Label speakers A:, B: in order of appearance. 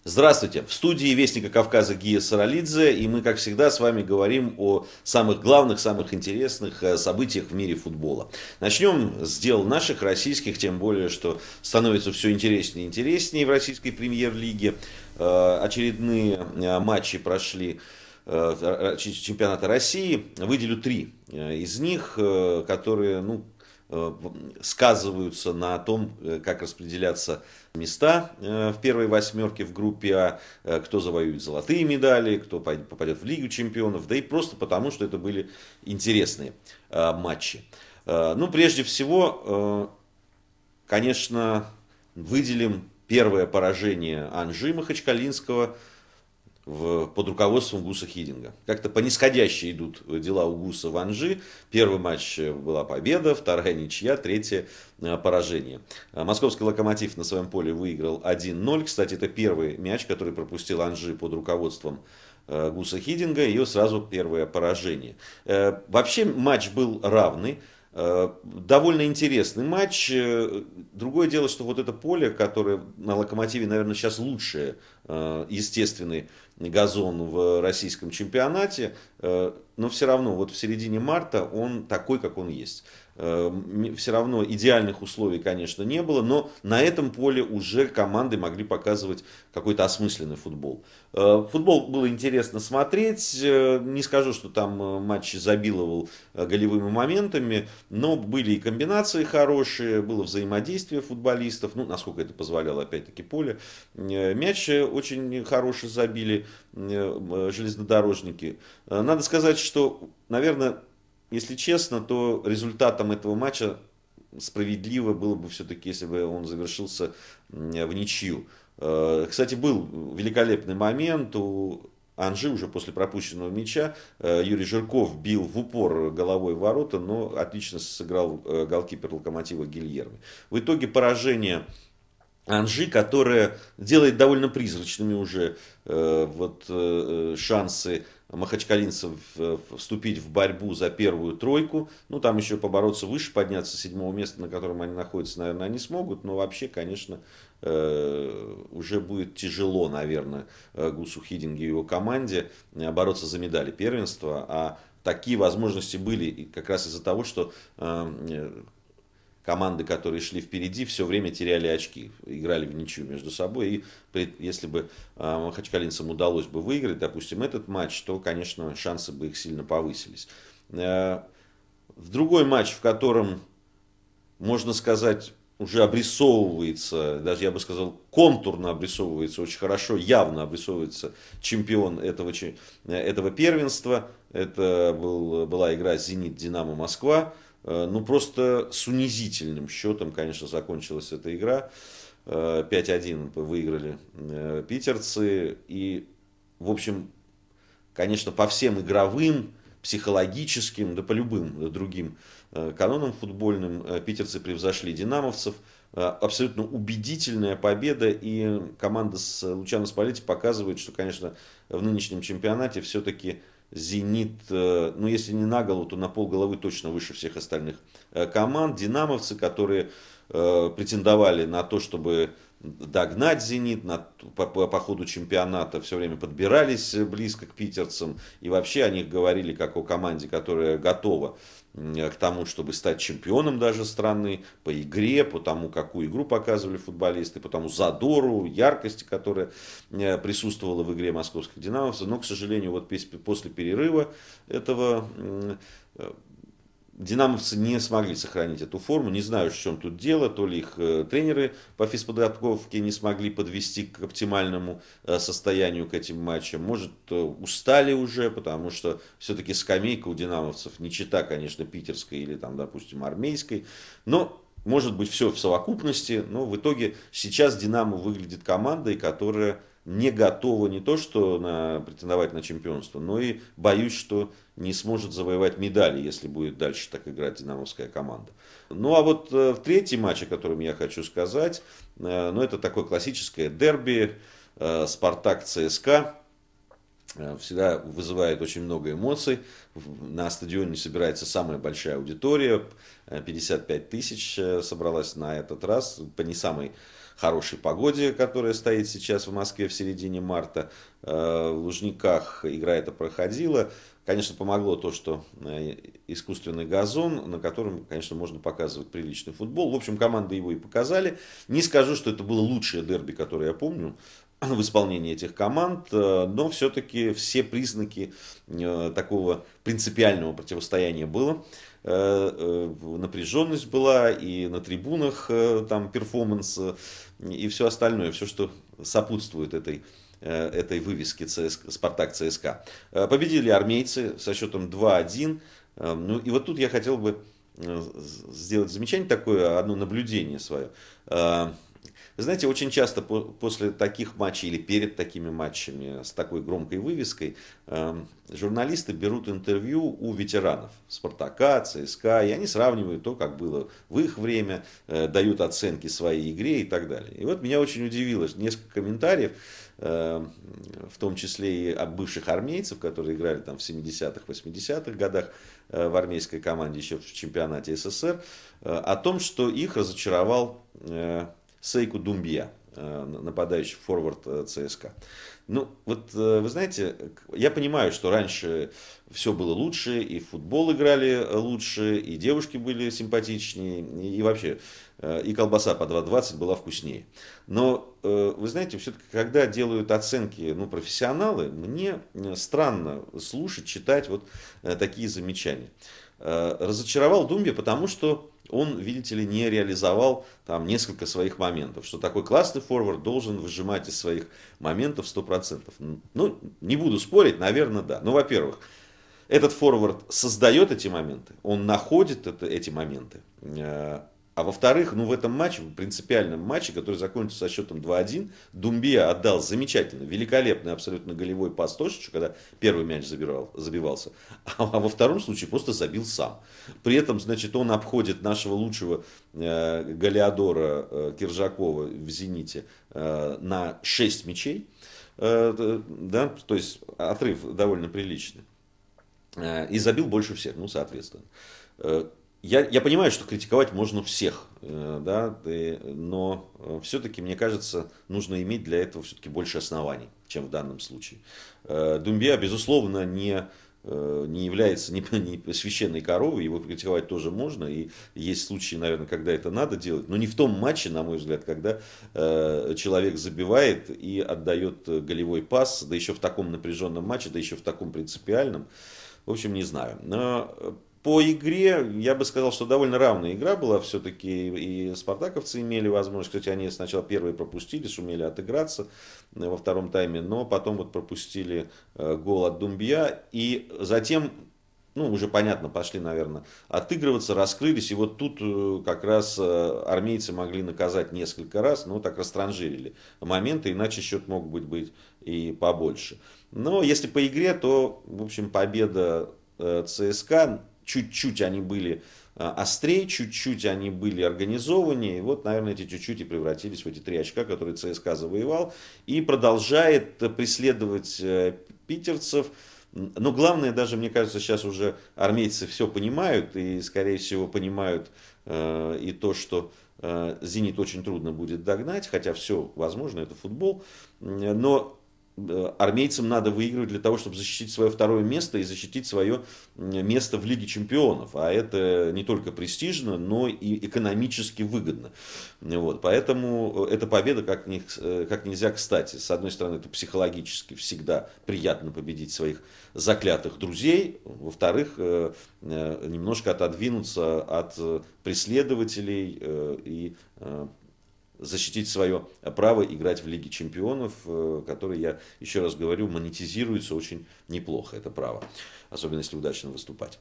A: Здравствуйте! В студии Вестника Кавказа Гия Саралидзе, и мы, как всегда, с вами говорим о самых главных, самых интересных событиях в мире футбола. Начнем с дел наших, российских, тем более, что становится все интереснее и интереснее в российской премьер-лиге. Очередные матчи прошли чемпионата России. Выделю три из них, которые, сказываются на том, как распределяться места в первой восьмерке в группе А, кто завоюет золотые медали, кто попадет в Лигу чемпионов, да и просто потому, что это были интересные матчи. Прежде всего, конечно, выделим первое поражение Анжи Махачкалинского под руководством Гуса Хидинга. Как-то по нисходящей идут дела у Гуса в Анжи. Первый матч была победа, вторая ничья, третье поражение. Московский Локомотив на своем поле выиграл 1-0. Кстати, это первый мяч, который пропустил Анжи под руководством Гуса Хидинга. И сразу первое поражение. Вообще матч был равный. Довольно интересный матч. Другое дело, что вот это поле, которое на Локомотиве, наверное, сейчас лучшее, естественный газон в российском чемпионате, но все равно вот в середине марта он такой, как он есть. Все равно идеальных условий, конечно, не было, но на этом поле уже команды могли показывать какой-то осмысленный футбол. Футбол было интересно смотреть, не скажу, что там матч изобиловал голевыми моментами, но были и комбинации хорошие, было взаимодействие футболистов, насколько это позволяло опять-таки поле. Мяч очень хороший забили железнодорожники. Надо сказать, что, наверное, если честно, то результатом этого матча справедливо было бы все-таки, если бы он завершился в ничью. Кстати, был великолепный момент у Анжи уже после пропущенного мяча. Юрий Жирков бил в упор головой в ворота, но отлично сыграл голкипер Локомотива Гильерми. В итоге поражение Анжи, которая делает довольно призрачными уже шансы махачкалинцев вступить в борьбу за первую тройку. Там еще побороться выше, подняться с 7-го места, на котором они находятся, наверное, они смогут. Но вообще, конечно, уже будет тяжело, наверное, Гусу Хидингу и его команде бороться за медали первенства. А такие возможности были как раз из-за того, что команды, которые шли впереди, все время теряли очки, играли в ничью между собой. И если бы махачкалинцам удалось бы выиграть, допустим, этот матч, то, конечно, шансы бы их сильно повысились. В другой матч, в котором, можно сказать, уже обрисовывается, даже я бы сказал, контурно обрисовывается, очень хорошо, явно обрисовывается чемпион этого первенства. Это была игра «Зенит-Динамо Москва». Просто с унизительным счетом, конечно, закончилась эта игра. 5-1 выиграли питерцы. И, в общем, конечно, по всем игровым, психологическим, да по любым другим канонам футбольным питерцы превзошли динамовцев. Абсолютно убедительная победа. И команда с Лучано Спалетти показывает, что, конечно, в нынешнем чемпионате все-таки «Зенит», если не на голову, то на полголовы точно выше всех остальных команд. Динамовцы, которые претендовали на то, чтобы догнать «Зенит», по ходу чемпионата все время подбирались близко к питерцам. И вообще о них говорили как о команде, которая готова к тому, чтобы стать чемпионом даже страны, по игре, по тому, какую игру показывали футболисты, по тому задору, яркости, которая присутствовала в игре московских динамовцев. Но, к сожалению, вот после перерыва этого динамовцы не смогли сохранить эту форму. Не знаю, в чем тут дело. То ли их тренеры по физподготовке не смогли подвести к оптимальному состоянию к этим матчам. Может, устали уже, потому что все-таки скамейка у динамовцев не чета, конечно, питерской или, допустим, армейской. Но, может быть, все в совокупности. Но в итоге сейчас «Динамо» выглядит командой, которая не готова не то что претендовать на чемпионство, но и боюсь, что не сможет завоевать медали, если будет дальше так играть динамовская команда. А вот в третий матч, о котором я хочу сказать, это такое классическое дерби, Спартак-ЦСКА. Всегда вызывает очень много эмоций. На стадионе собирается самая большая аудитория. 55 тысяч собралась на этот раз. По не самой хорошей погоде, которая стоит сейчас в Москве в середине марта. В Лужниках игра эта проходила. Конечно, помогло то, что искусственный газон, на котором, конечно, можно показывать приличный футбол. В общем, команды его и показали. Не скажу, что это было лучшее дерби, которое я помню в исполнении этих команд, но все-таки все признаки такого принципиального противостояния было. Напряженность была и на трибунах там перформанс и все остальное, все, что сопутствует этой вывеске «Спартак ЦСКА». Победили армейцы со счетом 2-1. Ну и вот тут я хотел бы сделать замечание такое, одно наблюдение свое. Вы знаете, очень часто после таких матчей или перед такими матчами с такой громкой вывеской журналисты берут интервью у ветеранов «Спартака», ЦСКА, и они сравнивают то, как было в их время, дают оценки своей игре и так далее. И вот меня очень удивило несколько комментариев, в том числе и от бывших армейцев, которые играли там в 70-х, 80-х годах в армейской команде еще в чемпионате СССР, о том, что их разочаровал Сейку Думбия, нападающий форвард ЦСКА. Ну, вот вы знаете, я понимаю, что раньше все было лучше, и в футбол играли лучше, и девушки были симпатичнее, и вообще, и колбаса по 2,20 была вкуснее. Но, вы знаете, все-таки, когда делают оценки профессионалы, мне странно слушать, читать вот такие замечания. Разочаровал Думбия, потому что он, видите ли, не реализовал там несколько своих моментов. Что такой классный форвард должен выжимать из своих моментов 100%. Ну, не буду спорить, наверное, да. Ну, во-первых, этот форвард создает эти моменты, он находит эти моменты. А во-вторых, в этом матче, в принципиальном матче, который закончился со счетом 2-1, Думбия отдал замечательный, великолепный, абсолютно голевой пас Тошичу, когда первый мяч забивался, а во втором случае просто забил сам. При этом, значит, он обходит нашего лучшего голеадора Киржакова в «Зените» на 6 мячей, да, то есть отрыв довольно приличный, и забил больше всех, соответственно. Я понимаю, что критиковать можно всех, да, но все-таки, мне кажется, нужно иметь для этого все-таки больше оснований, чем в данном случае. Думбия, безусловно, не является ни священной коровой, его критиковать тоже можно, и есть случаи, наверное, когда это надо делать, но не в том матче, на мой взгляд, когда человек забивает и отдает голевой пас, да еще в таком напряженном матче, да еще в таком принципиальном. В общем, не знаю. Но по игре, я бы сказал, что довольно равная игра была. Все-таки и спартаковцы имели возможность. Кстати, они сначала первые пропустили, сумели отыграться во втором тайме. Но потом вот пропустили гол от Думбия. И затем, уже понятно, пошли, наверное, отыгрываться, раскрылись. И вот тут как раз армейцы могли наказать несколько раз. Но так растранжирили моменты. Иначе счет мог быть и побольше. Но если по игре, то, в общем, победа ЦСКА. Чуть-чуть они были острее, чуть-чуть они были организованнее. И вот, наверное, эти чуть-чуть и превратились в эти 3 очка, которые ЦСКА завоевал. И продолжает преследовать питерцев. Но главное, даже, мне кажется, сейчас уже армейцы все понимают. И, скорее всего, понимают и то, что «Зенит» очень трудно будет догнать. Хотя все возможно, это футбол. Но армейцам надо выигрывать для того, чтобы защитить свое второе место и защитить свое место в Лиге Чемпионов. А это не только престижно, но и экономически выгодно. Вот. Поэтому эта победа как нельзя кстати. С одной стороны, это психологически всегда приятно победить своих заклятых друзей. Во-вторых, немножко отодвинуться от преследователей и защитить свое право играть в Лиге Чемпионов, которое, я еще раз говорю, монетизируется очень неплохо, это право, особенно если удачно выступать.